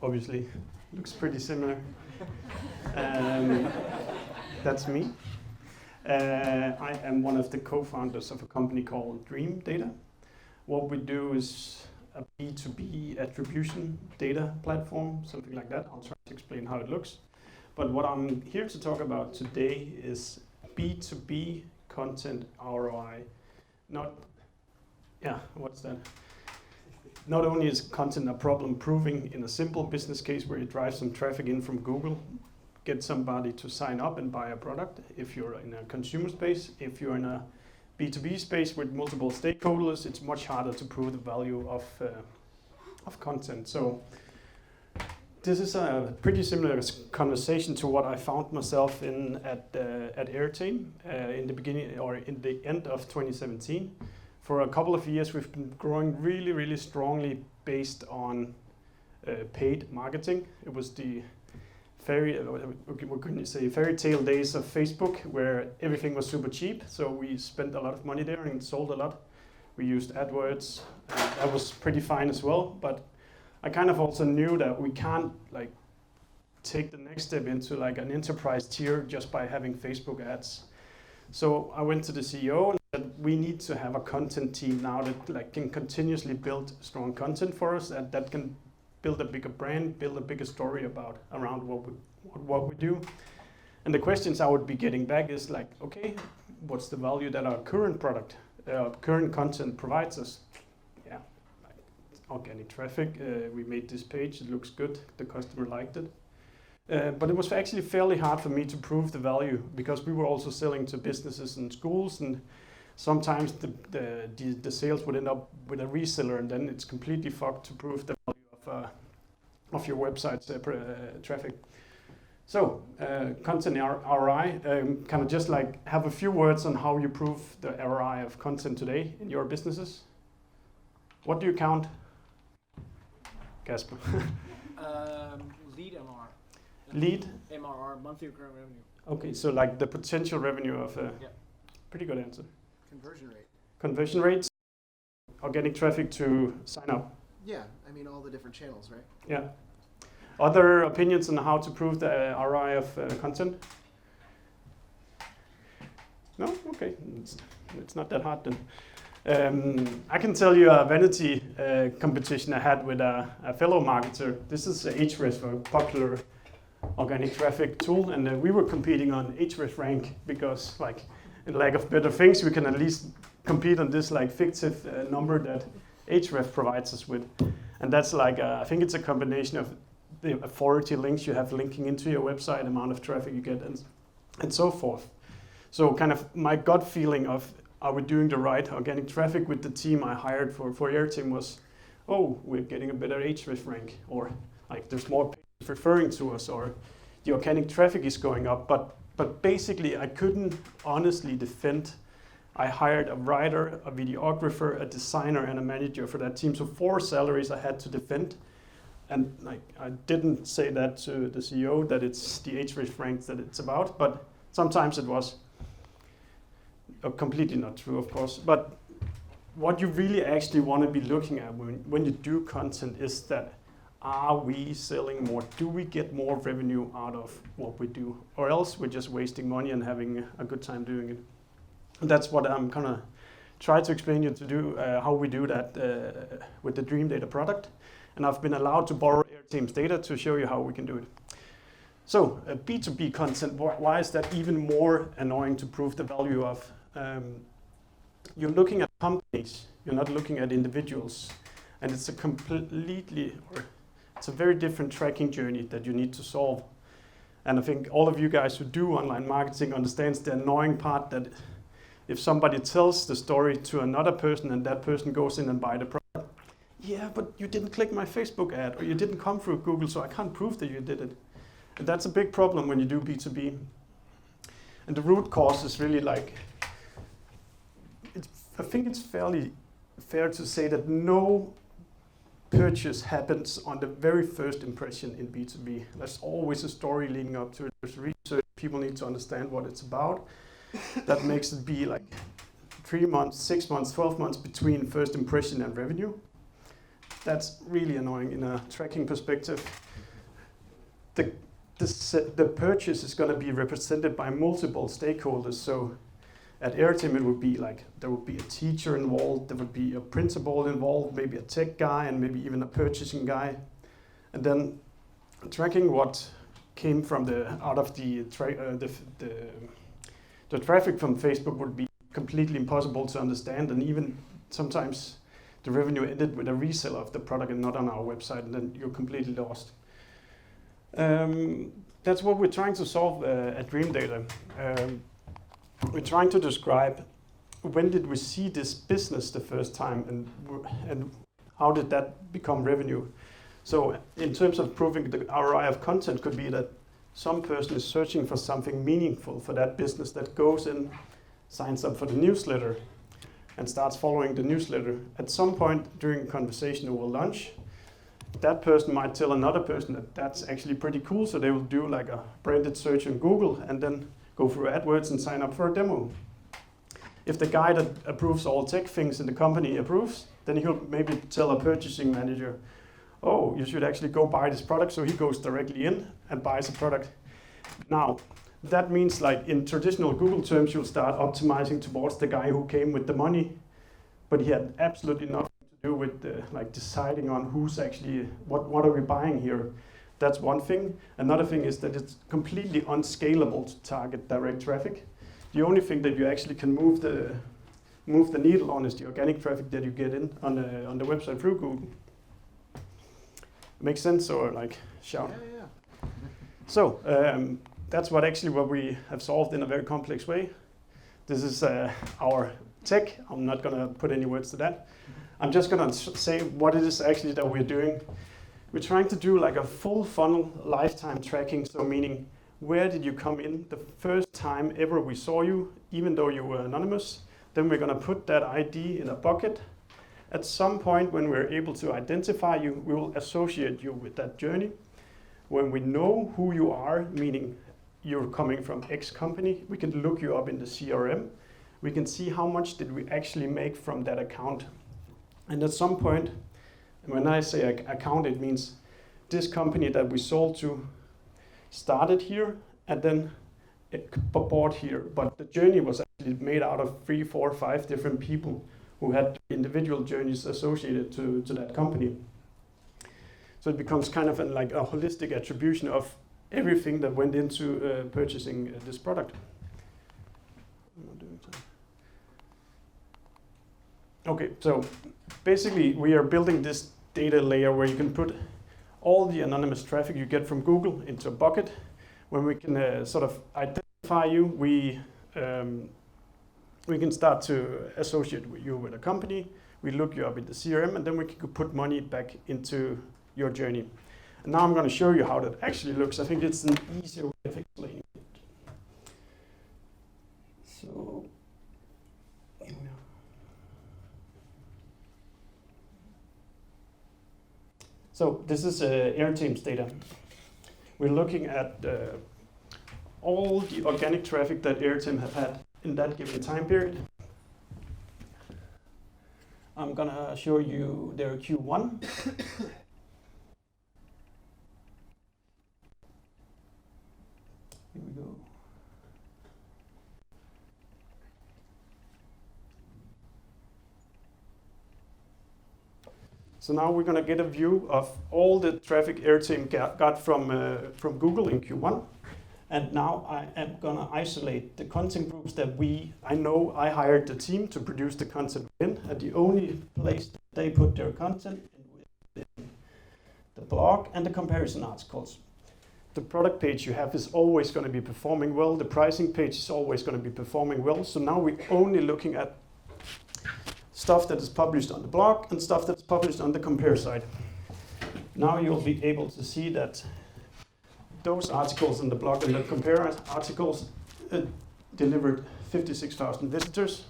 obviously looks pretty similar. That's me. I am one of the co-founders of a company called Dream Data. What we do is a B2B attribution data platform, something like that. I'll try to explain how it looks. But what I'm here to talk about today is B2B content ROI. Not only is content a problem proving in a simple business case where you drive some traffic in from Google, get somebody to sign up and buy a product if you're in a consumer space. If you're in a B2B space with multiple stakeholders, it's much harder to prove the value of content. So this is a pretty similar conversation to what I found myself in at Airtime in the beginning or in the end of 2017. For a couple of years, we've been growing really, really strongly based on paid marketing. It was the fairy tale days of Facebook, where everything was super cheap. So we spent a lot of money there and sold a lot. We used AdWords. That was pretty fine as well. But I kind of also knew that we can't take the next step into an enterprise tier just by having Facebook ads. So I went to the CEO and said, we need to have a content team now that can continuously build strong content for us, and that can build a bigger brand, build a bigger story around what we do. And the questions I would be getting back is okay, what's the value that our current product, current content provides us? Yeah, organic traffic. We made this page, it looks good, the customer liked it. But it was actually fairly hard for me to prove the value, because we were also selling to businesses and schools, and sometimes the sales would end up with a reseller, and then it's completely fucked to prove the value of your website's traffic. So content ROI, kind of just have a few words on how you prove the ROI of content today in your businesses. What do you count, Kasper? Lead MRR. Lead? MRR, monthly recurring revenue. Okay, so the potential revenue of pretty good answer. Conversion rate. Conversion rates, organic traffic to sign up. Yeah, I mean all the different channels, right? Yeah. Other opinions on how to prove the ROI of content? No? Okay, it's not that hard then. I can tell you a vanity competition I had with a fellow marketer. This is Ahrefs, a popular organic traffic tool, and we were competing on Ahrefs rank because, in lack of better things, we can at least compete on this fictive number that Ahrefs provides us with, and that's I think it's a combination of the authority links you have linking into your website, amount of traffic you get, and so forth. So kind of my gut feeling of are we doing the right organic traffic with the team I hired for Airtime was, oh, we're getting a better Ahrefs rank, or there's more pages referring to us, or the organic traffic is going up. But basically I couldn't honestly defend. I hired a writer, a videographer, a designer, and a manager for that team. So 4 salaries I had to defend. And I didn't say that to the CEO that it's the Ahrefs ranks that it's about, but sometimes it was. Completely not true, of course. But what you really actually want to be looking at when you do content is that, are we selling more? Do we get more revenue out of what we do? Or else we're just wasting money and having a good time doing it. And that's what I'm going to try to explain you to do, how we do that with the Dream Data product. And I've been allowed to borrow Airtime's data to show you how we can do it. So B2B content, why is that even more annoying to prove the value of? You're looking at companies, you're not looking at individuals. And it's it's a very different tracking journey that you need to solve. And I think all of you guys who do online marketing understands the annoying part that if somebody tells the story to another person and that person goes in and buy the product, yeah, but you didn't click my Facebook ad, or you didn't come through Google, so I can't prove that you did it. And that's a big problem when you do B2B. And the root cause is really I think it's fairly fair to say that no purchase happens on the very first impression in B2B. There's always a story leading up to it. There's research. People need to understand what it's about. That makes it be 3 months, 6 months, 12 months between first impression and revenue. That's really annoying in a tracking perspective. the purchase is going to be represented by multiple stakeholders. So at Airteam, it would be like there would be a teacher involved, there would be a principal involved, maybe a tech guy, and maybe even a purchasing guy. And then tracking what came from out of the traffic from Facebook would be completely impossible to understand, and even sometimes the revenue ended with a reseller of the product and not on our website, and then you're completely lost. That's what we're trying to solve at Dream Data. We're trying to describe when did we see this business the first time, and how did that become revenue. So in terms of proving the ROI of content could be that some person is searching for something meaningful for that business, that goes in, signs up for the newsletter, and starts following the newsletter. At some point during a conversation over lunch, that person might tell another person that that's actually pretty cool, so they will do like a branded search on Google and then go through AdWords and sign up for a demo. If the guy that approves all tech things in the company approves, then he'll maybe tell a purchasing manager, oh, you should actually go buy this product, so he goes directly in and buys the product. Now, that means like in traditional Google terms, you'll start optimizing towards the guy who came with the money, but he had absolutely nothing to do with like deciding on who's actually, what are we buying here. That's one thing. Another thing is that it's completely unscalable to target direct traffic. The only thing that you actually can move the needle on is the organic traffic that you get in on the website through Google. Make sense, or like shout? Yeah. So that's what we have solved in a very complex way. This is our tech. I'm not gonna put any words to that. I'm just gonna say what it is actually that we're doing. We're trying to do like a full funnel lifetime tracking. So meaning, where did you come in the first time ever we saw you, even though you were anonymous? Then we're gonna put that ID in a bucket. At some point when we're able to identify you, we will associate you with that journey. When we know who you are, meaning you're coming from X company, we can look you up in the CRM. We can see how much did we actually make from that account. And at some point, when I say account, it means this company that we sold to started here and then it bought here. But the journey was actually made out of 3, 4, 5 different people who had individual journeys associated to that company. So it becomes kind of like a holistic attribution of everything that went into purchasing this product. Okay, so basically we are building this data layer where you can put all the anonymous traffic you get from Google into a bucket. When we can sort of identify you, we can start to associate you with a company. We look you up in the CRM, and then we can put money back into your journey. And now I'm going to show you how that actually looks. I think it's an easier way of explaining it. So, this is Airteam's data. We're looking at all the organic traffic that Airteam have had in that given time period. I'm gonna show you their Q1. Here we go. So now we're gonna get a view of all the traffic Airteam got from Google in Q1. And now I am gonna isolate the content groups that I know I hired the team to produce the content in, and the only place that they put their content in the blog and the comparison articles. The product page you have is always gonna be performing well, the pricing page is always gonna be performing well, so now we're only looking at stuff that is published on the blog and stuff that's published on the compare side. Now you'll be able to see that those articles in the blog and the compare articles delivered 56,000 visitors,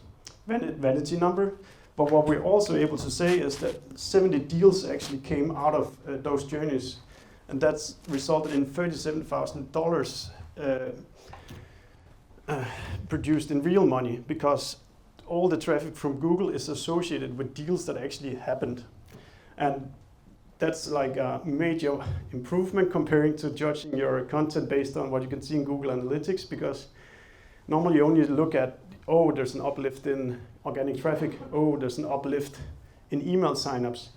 vanity number. But what we're also able to say is that 70 deals actually came out of those journeys, and that's resulted in $37,000 produced in real money, because all the traffic from Google is associated with deals that actually happened. And that's like a major improvement comparing to judging your content based on what you can see in Google Analytics, because normally you only look at, oh, there's an uplift in organic traffic, oh, there's an uplift in email signups.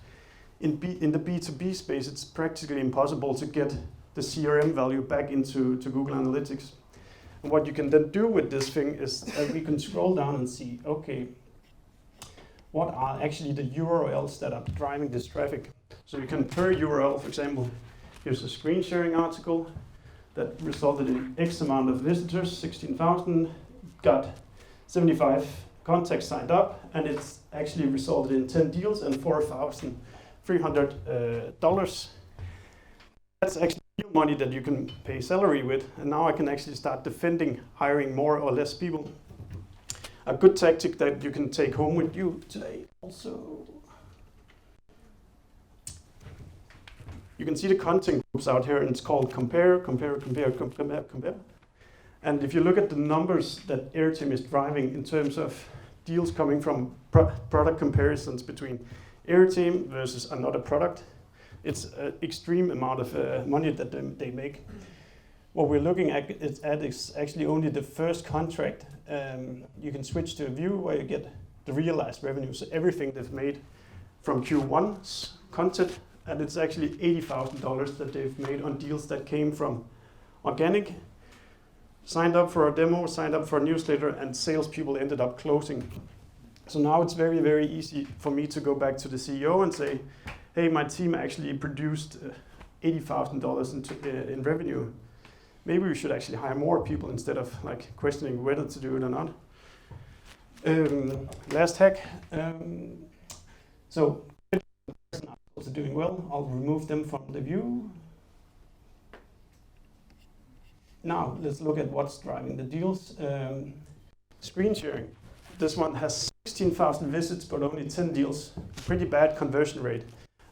In the B2B space, it's practically impossible to get the CRM value back into Google Analytics. And what you can then do with this thing is that we can scroll down and see, okay, what are actually the URLs that are driving this traffic? So you can per URL, for example, here's a screen sharing article that resulted in X amount of visitors, 16,000, got 75 contacts signed up, and it's actually resulted in 10 deals and $4,300. That's actually real money that you can pay salary with, and now I can actually start defending hiring more or less people. A good tactic that you can take home with you today also. You can see the content groups out here, and it's called compare, compare, compare, compare, compare. And if you look at the numbers that Airteam is driving in terms of deals coming from product comparisons between Airteam versus another product, it's an extreme amount of money that they make. What we're looking at is actually only the first contract. You can switch to a view where you get the realized revenue, so everything they've made from Q1's content, and it's actually $80,000 that they've made on deals that came from organic, signed up for a demo, signed up for a newsletter, and salespeople ended up closing. So now it's very, very easy for me to go back to the CEO and say, hey, my team actually produced $80,000 in revenue. Maybe we should actually hire more people instead of like questioning whether to do it or not. Last hack. So articles are doing well. I'll remove them from the view. Now let's look at what's driving the deals. Screen sharing. This one has 16,000 visits but only 10 deals. Pretty bad conversion rate.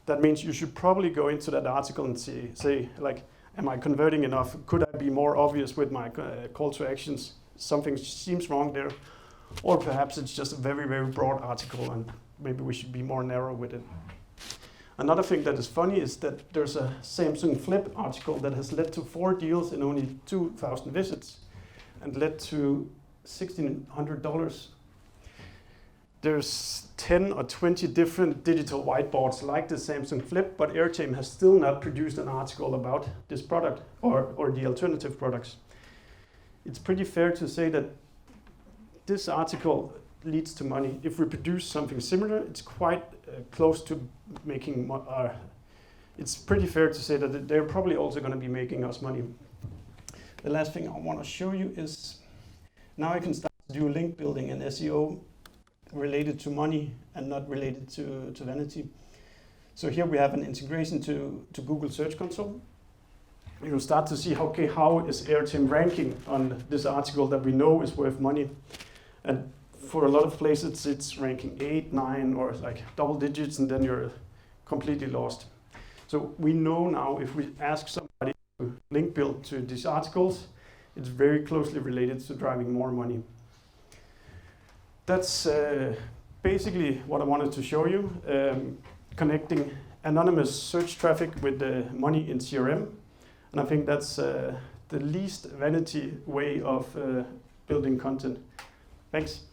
That means you should probably go into that article and say like, am I converting enough? Could I be more obvious with my call to actions? Something seems wrong there. Or perhaps it's just a very, very broad article and maybe we should be more narrow with it. Another thing that is funny is that there's a Samsung Flip article that has led to 4 deals and only 2,000 visits and led to $1,600. There's 10 or 20 different digital whiteboards like the Samsung Flip, but Airteam has still not produced an article about this product or the alternative products. It's pretty fair to say that this article leads to money. If we produce something similar, it's quite close to making it's pretty fair to say that they're probably also going to be making us money. The last thing I want to show you is now I can start to do link building and SEO related to money and not related to vanity. So here we have an integration to Google Search Console. You'll start to see, okay, how is Airteam ranking on this article that we know is worth money? And for a lot of places, it's ranking 8, 9, or like double digits, and then you're completely lost. So we know now if we ask somebody to link build to these articles, it's very closely related to driving more money. That's basically what I wanted to show you, connecting anonymous search traffic with the money in CRM. And I think that's the least vanity way of building content. Thanks.